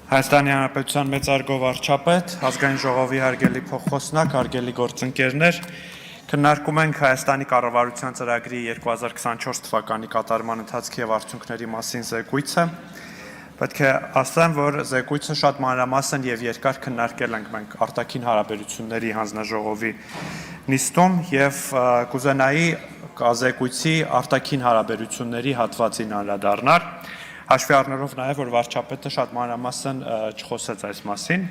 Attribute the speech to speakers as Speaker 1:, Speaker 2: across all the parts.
Speaker 1: Հայաստանի Հանրապետության մեծարգո վարչապետ, ազգային ժողովի հարգելի փոխխոսնակ, հարգելի գործընկերներ, քննարկում ենք Հայաստանի կառավարության ծրագրի 2024 թվականի կատարման ընթացքի եւ արդյունքների մասին զեկույցը։ Պետք է ասեմ, որ զեկույցը շատ մանրամասն եւ երկար քննարկել ենք մենք արտաքին հարաբերությունների հանձնաժողովի նիստում եւ կուզենայի զեկույցի արտաքին հարաբերությունների հատվածին անդրադառնալ։ Հաշվի առնելով նաև, որ վարչապետը շատ մանրամասն չխոսեց այս մասին։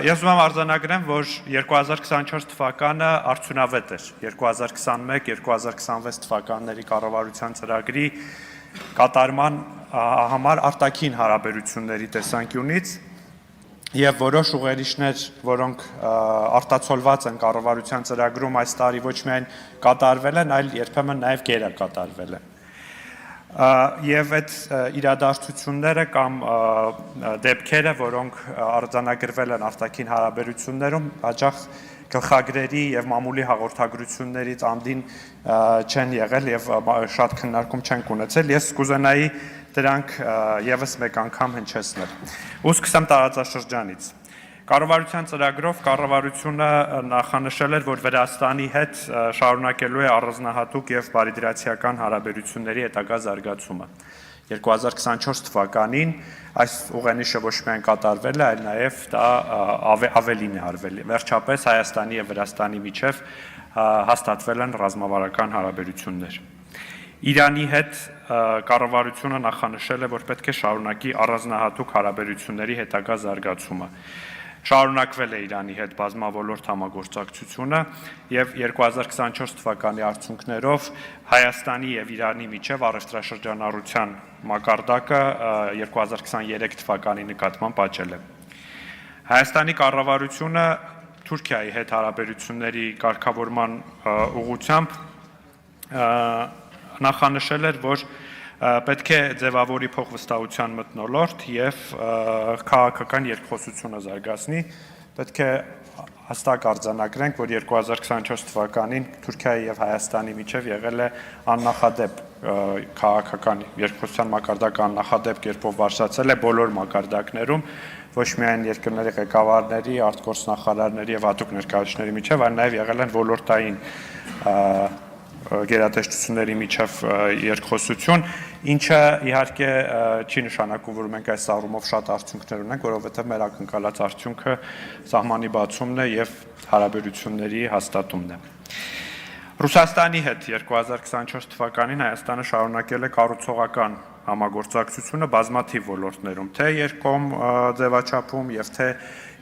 Speaker 1: Ես ուզում եմ արձանագրեմ, որ 2024 թվականը արդյունավետ էր 2021-2026 թվականների կառավարության ծրագրի կատարման համար արտաքին հարաբերությունների տեսանկյունից եւ որոշ ուղերձներ, որոնք արտացոլված են կառավարության ծրագրում այս տարի ոչ միայն կատարվել են, այլ երբեմն նաև գերակատարվել են։ Եվ այդ իրադարձությունները կամ դեպքերը, որոնք արձանագրվել են արտաքին հարաբերություններում, հաճախ գլխագրերի եւ մամուլի հաղորդագրություններից անդին չեն եղել եւ շատ քննարկում չենք ունեցել։ Ես կուզենայի դրանք եւս մեկ անգամ հնչեցնել։ Ու սկսեմ տարածաշրջանից։ Կառավարության ծրագրով կառավարությունը նախանշել էր, որ Վրաստանի հետ շարունակելու է առանձնահատուկ եւ բարիդրացիական հարաբերությունների հետագա զարգացումը։ 2024 թվականին այս ուղենիշը ոչ միայն կատարվել է, այլ նաեւ դա ավելին է արվել։ Վերջապես Հայաստանի եւ Վրաստանի միջև հաստատվել են ռազմավարական հարաբերություններ։ Իրանի հետ կառավարությունը նախանշել է, որ պետք է շարունակի առանձնահատուկ հարաբերությունների հետագա զարգացումը։ Շարունակվել է Իրանի հետ բազմավոլորտ համագործակցությունը եւ 2024 թվականի արդյունքներով Հայաստանի եւ Իրանի միջև առևտրաշրջանառության մակարդակը 2023 թվականի նկատմամբ աճել է։ Հայաստանի կառավարությունը Թուրքիայի հետ հարաբերությունների կարգավորման ուղղությամբ նախանշել էր, որ պետք է ձևավորի փոխվստահության մթնոլորտ եւ քաղաքական երկխոսությունը զարգացնի, պետք է հստակ արձանագրենք, որ 2024 թվականին Թուրքիայի եւ Հայաստանի միջև եղել է աննախադեպ քաղաքական երկխոսության մակարդակը աննախադեպ կերպով բարձրացել է բոլոր մակարդակներում, ոչ միայն երկրների ղեկավարների, արտգործնախարարների եւ հատուկ ներկայացուցիչների միջև, այլ նաեւ եղել են ոլորտային գերատեսչությունների միջև երկխոսություն, ինչը իհարկե չի նշանակում, որ մենք այս առումով շատ արդյունքներ ունենք, որովհետև մեր ակնկալած արդյունքը սահմանի բացումն է եւ հարաբերությունների հաստատումն է։ Ռուսաստանի հետ 2024 թվականին Հայաստանը շարունակել է կառուցողական համագործակցությունը բազմաթիվ ոլորտներում, թե երկկողմ ձևաչափում եւ թե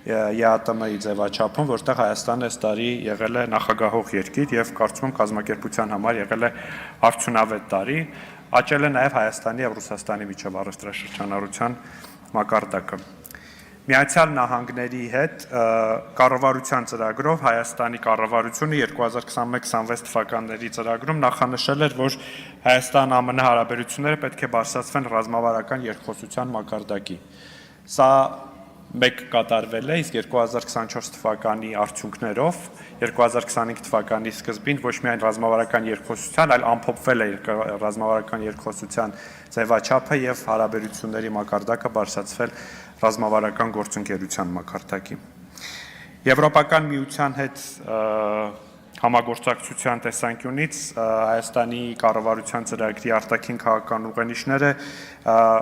Speaker 1: ԵԱՏՄ-ի ձևաչափում, որտեղ Հայաստանը այս տարի եղել է նախագահող երկիր եւ կարծում եմ կազմակերպության համար եղել է արդյունավետ տարի, աճել է նաեւ Հայաստանի եւ Ռուսաստանի միջև առևտրաշրջանառության մակարդակը։ Միացյալ Նահանգների հետ կառավարության ծրագրով Հայաստանի կառավարությունը 2021-26 թվականների ծրագրում նախանշել էր, որ Հայաստան-ԱՄՆ հարաբերությունները պետք է բարձրացվեն ռազմավարական երկխոսության մակարդակի։ Սա մեկ կատարվել է, իսկ 2024 թվականի արդյունքներով 2025 թվականի սկզբին ոչ միայն ռազմավարական երկխոսության, այլ ամփոփվել է ռազմավարական երկխոսության ձևաչափը եւ հարաբերությունների մակարդակը բարձրացվել ռազմավարական գործընկերության մակարդակի։ Եվրոպական միության հետ համագործակցության տեսանկյունից Հայաստանի կառավարության ծրագրի արտաքին քաղաքական ուղենիշները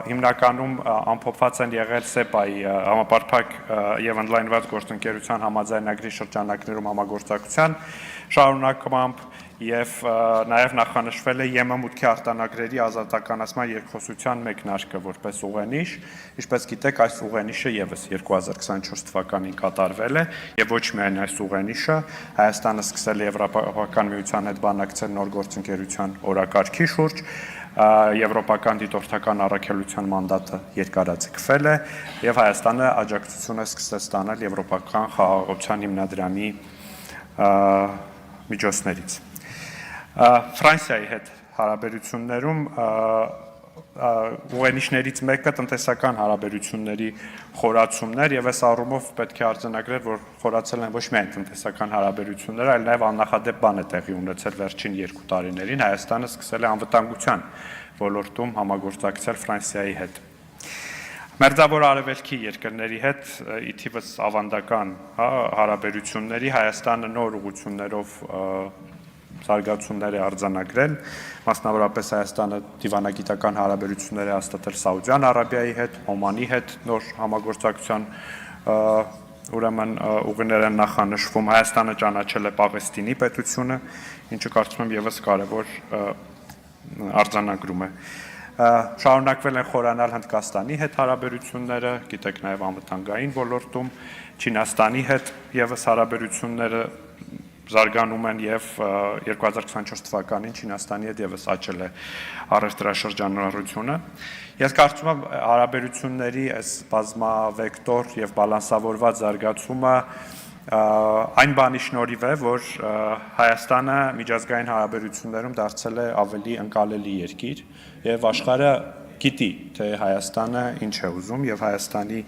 Speaker 1: հիմնականում ամփոփված են եղել ՍԵՊԱ-ի համապարփակ եւ ընդլայնված գործընկերության համաձայնագրի շրջանակներում համագործակցության շարունակմամբ եւ նաեւ նախանշվել է ԵՄ մուտքի արտանագրերի ազատականացման երկխոսության մեկնարկը որպես ուղենիշ, ինչպես գիտեք, այս ուղենիշը եւս 2024 թվականին կատարվել է եւ ոչ միայն այս ուղենիշը, Հայաստանը սկսել է Եվրոպական միության հետ բանակցել նոր գործընկերության օրակարգի շուրջ, Եվրոպական դիտորդական առաքելության մանդատը երկարաձգվել է եւ Հայաստանը աջակցություն է սկսել ստանալ Եվրոպական խաղաղության հիմնադրամի միջոցներից։ Ֆրանսիայի հետ հարաբերություններում ուղենիշներից մեկը տնտեսական հարաբերությունների խորացումներ եւ այս առումով պետք է արձանագրել, որ խորացել են ոչ միայն տնտեսական հարաբերությունները, այլ նաեւ աննախադեպ բան է տեղի ունեցել վերջին 2 տարիներին Հայաստանը սկսել է անվտանգության ոլորտում համագործակցել Ֆրանսիայի հետ։ Մերձավոր արևելքի երկրների հետ ի թիվս ավանդական հարաբերությունների Հայաստանը նոր ուղղություններով զարգացումներ է արձանագրել, մասնավորապես Հայաստանը դիվանագիտական հարաբերություններ է հաստատել Սաուդյան Արաբիայի հետ, Օմանի հետ նոր համագործակցության ուրեմն ուղիներ են նախանշվում, Հայաստանը ճանաչել է Պաղեստինի պետությունը, ինչը կարծում եմ ևս կարևոր արձանագրում է։ Շարունակվել են խորանալ Հնդկաստանի հետ հարաբերությունները, գիտեք նաև անվտանգային ոլորտում, Չինաստանի հետ ևս հարաբերությունները զարգանում են եւ 2024 թվականին Չինաստանի հետ ևս աճել է առևտրաշրջանառությունը։ Ես կարծում եմ հարաբերությունների այս բազմավեկտոր եւ բալանսավորված զարգացումը այն բանի շնորհիվ է, որ Հայաստանը միջազգային հարաբերություններում դարձել է ավելի ընկալելի երկիր եւ աշխարհը գիտի, թե Հայաստանը ինչ է ուզում եւ Հայաստանի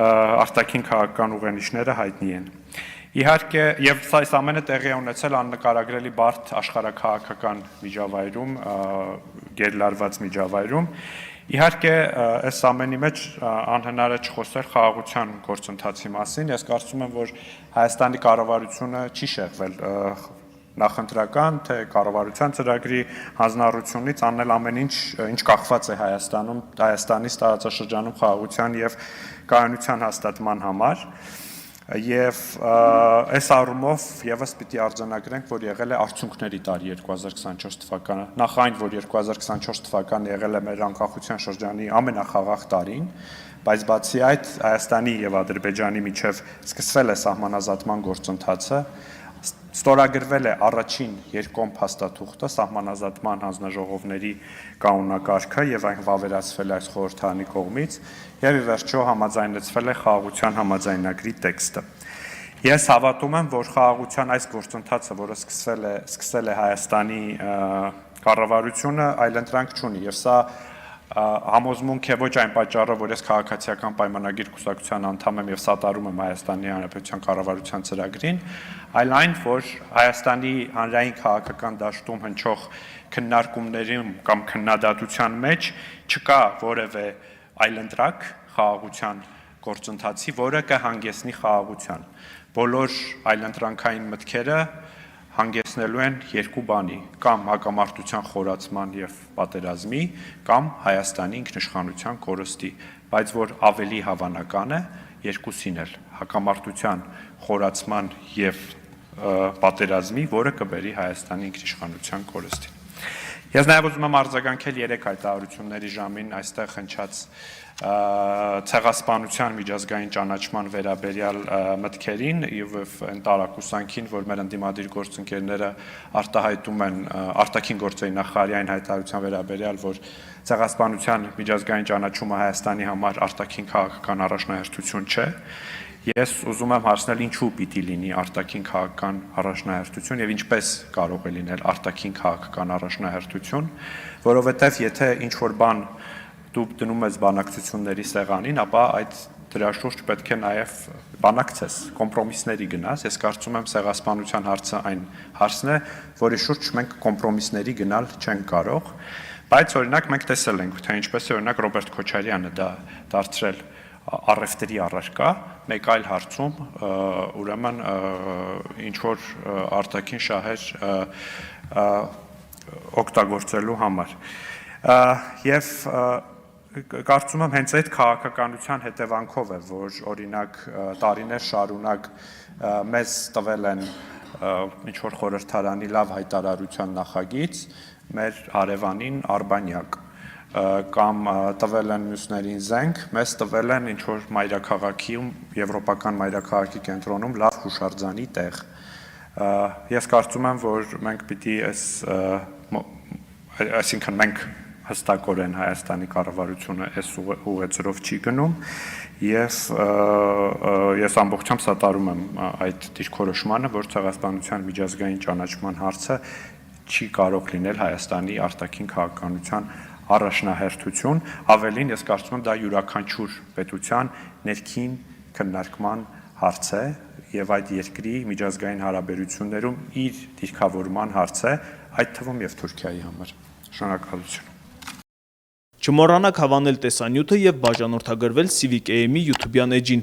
Speaker 1: արտաքին քաղաքական ուղենիշները հայտնի են։ Իհարկե, եւ սա ամենը տեղի է ունեցել աննկարագրելի բարդ աշխարհաքաղաքական միջավայրում, գերլարված միջավայրում։ Իհարկե, այս ամենի մեջ անհնար է չխոսել խաղաղության գործընթացի մասին։ Ես կարծում եմ, որ Հայաստանի կառավարությունը չի շեղվել նախընտրական, թե կառավարության ծրագրի հանձնառությունից անել ամեն ինչ, ինչ կախված է Հայաստանի տարածաշրջանում խաղաղության եւ կայունության հաստատման համար։ Եվ այս առումով ևս պիտի արձանագրենք, որ եղել է արդյունքների տարի 2024 թվականը, նախ այն, որ 2024 թվականը եղել է մեր անկախության շրջանի ամենախաղաղ տարին, բայց բացի այդ Հայաստանի եւ Ադրբեջանի միջև սկսվել է սահմանազատման գործընթացը, ստորագրվել է առաջին երկկողմ փաստաթուղթը սահմանազատման հանձնաժողովների կանոնակարգը եւ այն վավերացվել է այս խորհրդարանի կողմից եւ ի վերջո համաձայնեցվել է խաղաղության համաձայնագրի տեքստը։ Ես հավատում եմ, որ խաղաղության այս գործընթացը, որը սկսել է Հայաստանի կառավարությունը, այլընտրանք չունի եւ սա համոզմունք է ոչ այն պատճառով, որ ես քաղաքացիական պայմանագիր կուսակցության անդամ եմ եւ սատարում եմ Հայաստանի Հանրապետության կառավարության ծրագրին, այլ այն, որ Հայաստանի հանրային քաղաքական դաշտում հնչող քննարկումներում կամ քննադատության մեջ չկա որևէ այլընտրակ խաղաղության գործընթացի, որը կհանգեցնի խաղաղության։ Բոլոր այլընտրանքային մտքերը հանգեցնելու են երկու բանի, կամ հակամարտության խորացման եւ պատերազմի, կամ Հայաստանի ինքնիշխանության կորստի, բայց որ ավելի հավանական է երկուսին էլ, հակամարտության խորացման եւ պատերազմի, որը կբերի Հայաստանի ինքնիշխանության կորստին։ Ես նաև ուզում եմ արձագանքել 3 հայտարարությունների ժամին այստեղ հնչած ցեղասպանության միջազգային ճանաչման վերաբերյալ մտքերին եւ այն տարակուսանքին, որ մեր ընդդիմադիր գործընկերները արտահայտում են արտաքին գործերի նախարարի այն հայտարարության վերաբերյալ, որ ցեղասպանության միջազգային ճանաչումը Հայաստանի համար արտաքին քաղաքական առաջնահերթություն չէ։ Ես ուզում եմ հարցնել ինչու պիտի լինի արտաքին քաղաքական առաջնահերթություն եւ ինչպես կարող է լինել արտաքին քաղաքական առաջնահերթություն, որովհետեւ եթե ինչ որ բան դու դնում ես բանակցությունների սեղանին, ապա այդ դրա շուրջ պետք է նաեւ բանակցես, կոմպրոմիսների գնաս։ Ես կարծում եմ ցեղասպանության հարցը այն հարցն է, որի շուրջ մենք կոմպրոմիսների գնալ չենք կարող, բայց օրինակ մենք տեսել ենք, թե ինչպես է օրինակ Ռոբերտ Քոչարյանը դա դարձրել առևտրի առարկա, մեկ այլ հարցում ուրեմն ինչ որ արտաքին շահեր օգտագործելու համար։ Եվ կարծում եմ հենց այդ քաղաքականության հետևանքով է, որ օրինակ տարիներ շարունակ մեզ տվել են ինչ որ խորհրդարանի լավ հայտարարության նախագիծ, մեր հարևանին Արբանյակ կամ տվել են մյուսներին զենք, մեզ տվել են ինչ-որ մայրաքաղաքում, եվրոպական մայրաքաղաքի կենտրոնում լավ հուշարձանի տեղ։ Ես կարծում եմ, որ մենք պիտի այսինքն մենք հստակորեն Հայաստանի կառավարությունը այս ուղեծրով չի գնում եւ ես ամբողջությամբ սատարում եմ այդ դիրքորոշմանը, որ ցեղասպանության միջազգային ճանաչման հարցը չի կարող լինել Հայաստանի արտաքին քաղաքականության առաջնահերթություն, ավելին ես կարծում եմ դա յուրաքանչյուր պետության ներքին քննարկման հարց է եւ այդ երկրի միջազգային հարաբերություններում իր դիրքավորման հարց է, այդ թվում եւ Թուրքիայի համար։ Շնորհակալություն։
Speaker 2: Չմոռանաք հավանել տեսանյութը եւ բաժանորդագրվել Civic AM-ի YouTube-յան էջին։